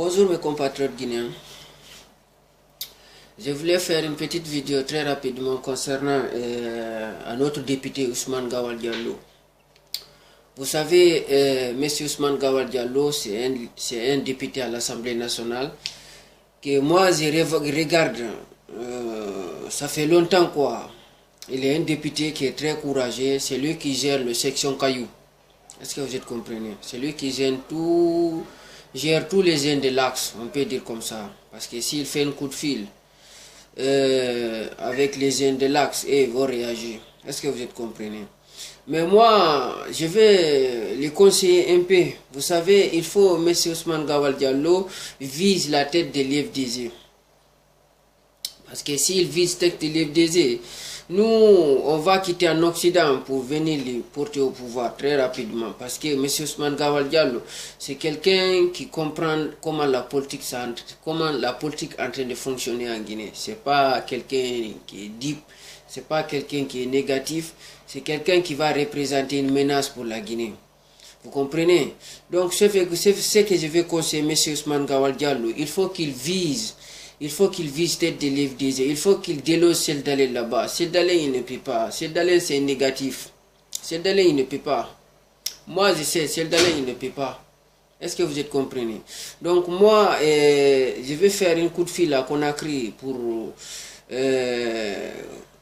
Bonjour mes compatriotes guinéens. Je voulais faire une petite vidéo très rapidement concernant un autre député, Ousmane Gawal Diallo. Vous savez, M. Ousmane Gawal Diallo, c'est un député à l'Assemblée nationale que moi je regarde, ça fait longtemps quoi. Il est un député qui est très courageux, c'est lui qui gère le section Caillou. Est-ce que vous êtes comprenez? C'est lui qui gère tous les jeunes de l'axe, on peut dire comme ça. Parce que s'il fait un coup de fil avec les jeunes de l'axe, ils vont réagir. Est-ce que vous êtes comprenez? Mais moi, je vais les conseiller un peu. Vous savez, il faut, M. Ousmane Gawal Diallo vise la tête de l'FDZ. Parce que s'il vise la tête de l'FDZ, nous, on va quitter en Occident pour venir les porter au pouvoir très rapidement. Parce que M. Ousmane Gawal Diallo, c'est quelqu'un qui comprend comment la politique est en train de fonctionner en Guinée. C'est pas quelqu'un qui est deep, c'est pas quelqu'un qui est négatif, c'est quelqu'un qui va représenter une menace pour la Guinée. Vous comprenez? Donc, c'est ce que je vais conseiller M. Ousmane Gawal Diallo. Il faut qu'il vise tête de l'FDZ. Il faut qu'il déloge Seldalé là-bas. Seldalé, il ne peut pas. Seldalé, c'est négatif. Seldalé, il ne peut pas. Moi, je sais, Seldalé, il ne peut pas. Est-ce que vous êtes comprenez? Donc, moi, je vais faire un coup de fil à Conakry pour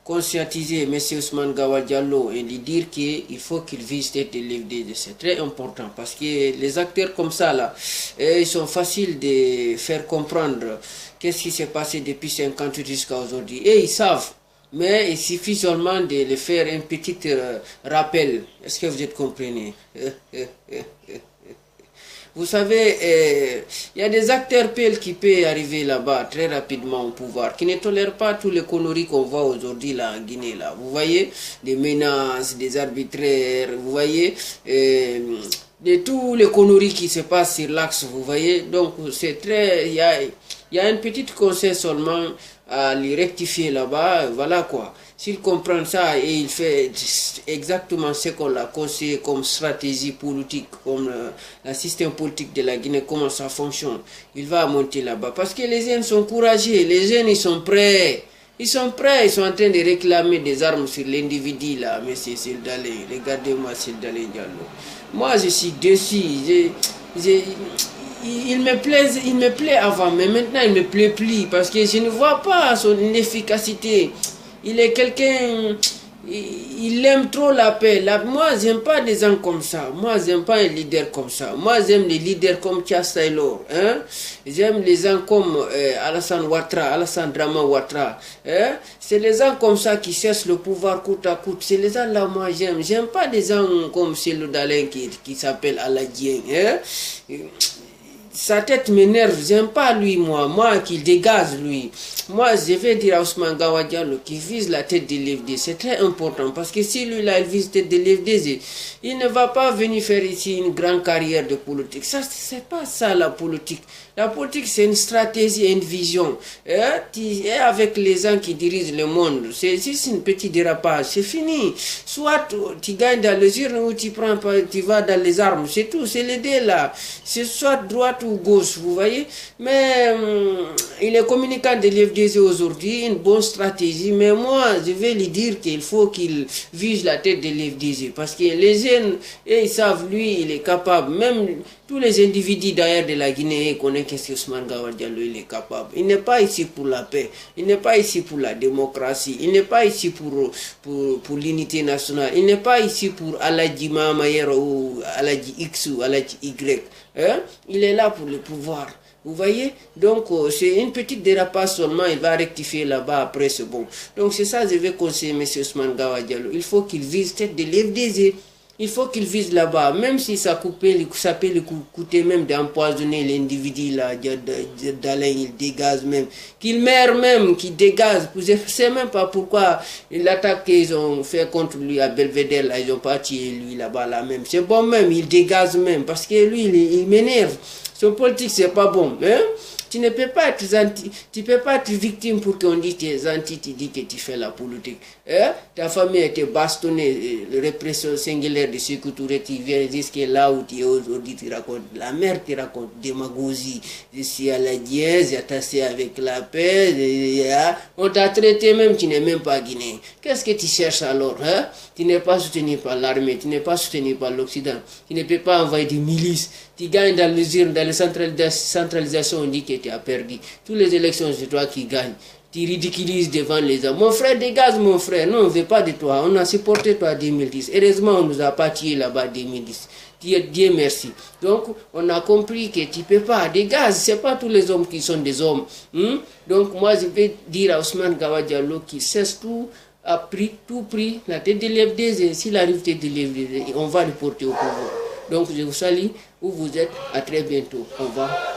conscientiser M. Ousmane Gawal Diallo et lui dire qu'il faut qu'il vise tête de l'FDZ. C'est très important parce que les acteurs comme ça, là, ils sont faciles de faire comprendre qu'est-ce qui s'est passé depuis 58 jusqu'à aujourd'hui. Et ils savent, mais il suffit seulement de le faire un petit rappel. Est-ce que vous êtes comprenez? Vous savez, il y a des acteurs PL qui peuvent arriver là-bas très rapidement au pouvoir, qui ne tolèrent pas tous les conneries qu'on voit aujourd'hui là en Guinée. Là. Vous voyez, des menaces, des arbitraires, vous voyez, de tous les conneries qui se passent sur l'axe, vous voyez. Donc, c'est très... Il y a une petite conseil seulement à les rectifier là-bas, voilà quoi. S'il comprend ça et il fait exactement ce qu'on l'a conseillé comme stratégie politique, comme le système politique de la Guinée, comment ça fonctionne, il va monter là-bas. Parce que les jeunes sont courageux, les jeunes ils sont prêts. Ils sont prêts, ils sont en train de réclamer des armes sur l'individu là, M. Seldalé. Regardez-moi Seldalé Diallo. Moi je suis déçu, il me plaît avant, mais maintenant il ne me plaît plus parce que je ne vois pas son efficacité. Il est quelqu'un, il aime trop la paix. Moi, j'aime pas des gens comme ça. Moi, j'aime pas un leader comme ça. Moi, j'aime les leaders comme Thias Taylor. Hein? J'aime les gens comme Alassane Ouattara, Alassane Drama Ouattara. Hein? C'est les gens comme ça qui cherchent le pouvoir coûte à coûte. C'est les gens là, moi, j'aime. J'aime pas des gens comme Seloudalen qui s'appelle Aladien. Hein? Sa tête m'énerve, j'aime pas lui, moi qu'il dégage lui. Moi je vais dire à Ousmane Gawal Diallo qui vise la tête de l'FDZ, c'est très important parce que si lui là il vise la tête de l'FDZ, il ne va pas venir faire ici une grande carrière de politique. Ça c'est pas ça la politique. La politique c'est une stratégie et une vision. Et avec les gens qui dirigent le monde, c'est juste une petite dérapage, c'est fini. Soit tu gagnes dans les urnes ou tu vas dans les armes, c'est tout, c'est les deux là. C'est soit droite ou gauche, vous voyez. Mais il est communicant de l'FDZ aujourd'hui, une bonne stratégie. Mais moi, je vais lui dire qu'il faut qu'il vise la tête de l'FDZ. Parce que les jeunes, ils savent, lui, il est capable. Même tous les individus d'ailleurs de la Guinée connaissent que Ousmane Gawal Diallo il est capable. Il n'est pas ici pour la paix. Il n'est pas ici pour la démocratie. Il n'est pas ici pour l'unité nationale. Il n'est pas ici pour Aladji Mahamayer ou Aladji X ou Aladji Y. Hein? Il est là pour le pouvoir. Vous voyez? Donc, c'est une petite dérapage seulement. Il va rectifier là-bas. Après, c'est bon. Donc, c'est ça que je vais conseiller M. Ousmane Gawal Diallo. Il faut qu'il vise tête de l'FDZ. Il faut qu'il vise là-bas. Même si ça peut lui coûter même d'empoisonner l'individu là. D'Alain, il dégage même. Qu'il meurt même, qu'il dégage. Je ne sais même pas pourquoi l'attaque qu'ils ont fait contre lui à Belvédère, là, ils n'ont pas tué lui là-bas là même. C'est bon même, il dégage même. Parce que lui, il m'énerve. Son politique, c'est pas bon. Hein? Tu ne peux pas être tu peux pas être victime pour qu'on dise que tu es gentil, tu dis que tu fais la politique. Ta famille a été bastonnée, répression singulière de Sékou Touré, tu viens jusque là où tu es aujourd'hui, tu racontes la merde, tu racontes démagogie. Je suis à la dièse, j'ai tassé avec la paix, on t'a traité même, tu n'es même pas guinéen. Qu'est-ce que tu cherches alors? Tu n'es pas soutenu par l'armée, tu n'es pas soutenu par l'Occident, tu ne peux pas envoyer des milices, tu gagnes dans les urnes, dans les centralisations, on dit que tu as perdu. Toutes les élections, c'est toi qui gagnes. Tu ridiculises devant les hommes. Mon frère, dégage mon frère. Non, on ne veut pas de toi. On a supporté toi en 2010. Heureusement, on ne nous a pas tués là-bas en 2010. Dieu merci. Donc, on a compris que tu ne peux pas. Dégage, ce n'est pas tous les hommes qui sont des hommes. Donc, moi, je vais dire à Ousmane Gawat Diallo qui cesse tout, a pris tout prix, la tête de l'FDZ. S'il arrive tête de l'FDZ, on va le porter au pouvoir. Donc, je vous salue où vous êtes. À très bientôt. Au revoir.